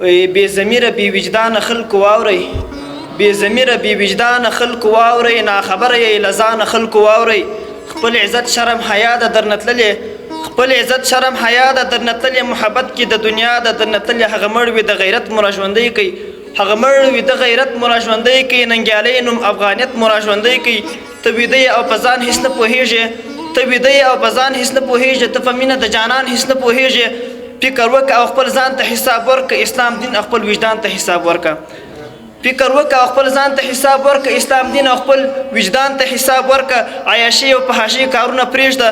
بې ضمیره بې وجدانه خلکو واورئ، بې ضمیره بې وجدانه خلکو واورئ، ناخبره یې له ځانه خلکو واورئ. خپل عزت شرم حیا ده درنه تللې، خپل عزت شرم حیا ده درنه تللې، محبت کې د دنیا ده درنه تللې. هغه مړ وي د غیرت مو را ژوندی کوي، هغه مړ وي د غیرت مو را ژوندی کوي، ننګیالی نوم افغانیت مو را ژوندی کوي. ته ویده او په ځان هېڅ نه پوهېږې، ته ویده او په ځان هېڅ نه پوهېږې، ته په مینه د جانان هېڅ نه پوهېږې. فکر وکړه او خپل ځان ته حساب ورکړه، اسلام دین او خپل وجدان ته حساب ورکړه. فکر وکړه او خپل ځان ته حساب ورکړه، اسلام دین او خپل وجدان ته حساب ورکړه. عیاشۍ او فحاشۍ کارونه پرېږده،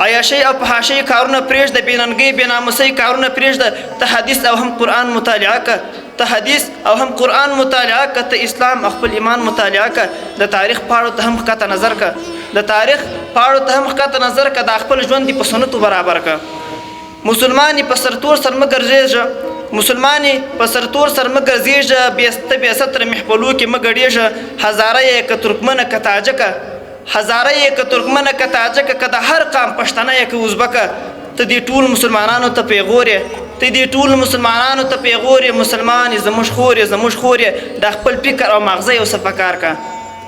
عیاشۍ او فحاشۍ کارونه پرېږده، بې ننګۍ بې ناموسۍ کارونه پرېږده. ته حدیث او هم قرآن مطالعه کړه، ته حدیث او هم قرآن مطالعه کړه، ته اسلام او خپل ایمان مطالعه کړه. د تاریخ پاڼو ته هم ښکته نظر کړه، د تاریخ پاڼو ته هم ښکته نظر کړه. دا خپل ژوند دې په سنتو برابر کړه. مسلمان په سرتور سر مه ګرځېږه، مسلمان په سرتور سر مه ګرځېږه، ته بې ستره محفلو کې مه ګډېږه. هزاره یې که ترکمنه که تاجکه، هزاره یې که ترکمنه که تاجکه، که د هر قام پښتنه یې که ازبکه. ته دې ټول مسلمانانو ته پیغور یې، ته دې ټول مسلمانانو ته پیغور یې. مسلمان یې زموږ خور یې زموږ خور یې. دا خپل فکر او ماغزه یو څه په کار کړه،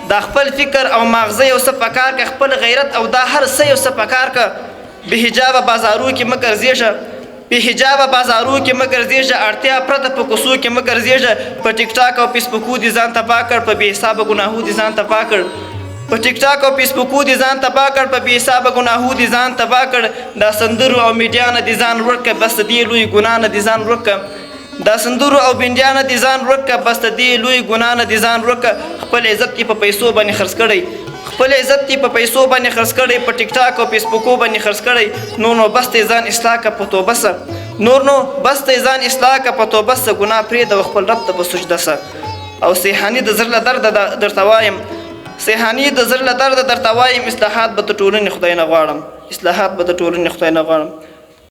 دا خپل فکر او ماغزه یو څه په کار کړه، خپل غیرت او دا هر څه یو څه په کار کړه. بې حجابه بازارو کې مه ګرځېږه، بې حجابه بازارو کې مه ګرځېږه، اړتیا پرته په کوڅو کې مه ګرځېږه. په ټیک ټاک او فیسبوکو دې ځان تباه کړ، په بې حسابه ګناهو دې ځان تباه کړ. په ټیک ټاک او فیسبوکو دې ځان تباه کړ، په بې حسابه ګناهو دې ځان تباه کړ. دا سندرو او میډیا نه دې ځان ورک کړه، بس د دې لوی ګناه نه دې ځان ورک کړه. دا سندرو او میډیا نه دې ځان ورک کړه، بس د دې لوی ګناه نه دې ځان ورک کړه. خپل عزت یې په پیسو باندې خرڅ کړی، خپل عزت یې په پیسو باندې خرڅ کړی، په ټیک ټاک او فیسبوکو باندې خرڅ کړی. نو بس ته ځان اصلاح کړه په توبه سه، نو بس ته ځان اصلاح کړه په توبه سه. ګناه پرېږده او خپل رب ته په سجده سه. او سیحاني د زړه له درده درته وایم، سیحاني د زړه له درده درته وایم، اصلاحات به د ټولنې خدای نه غواړم، اصلاحات به د ټولنې خدای نه غواړم.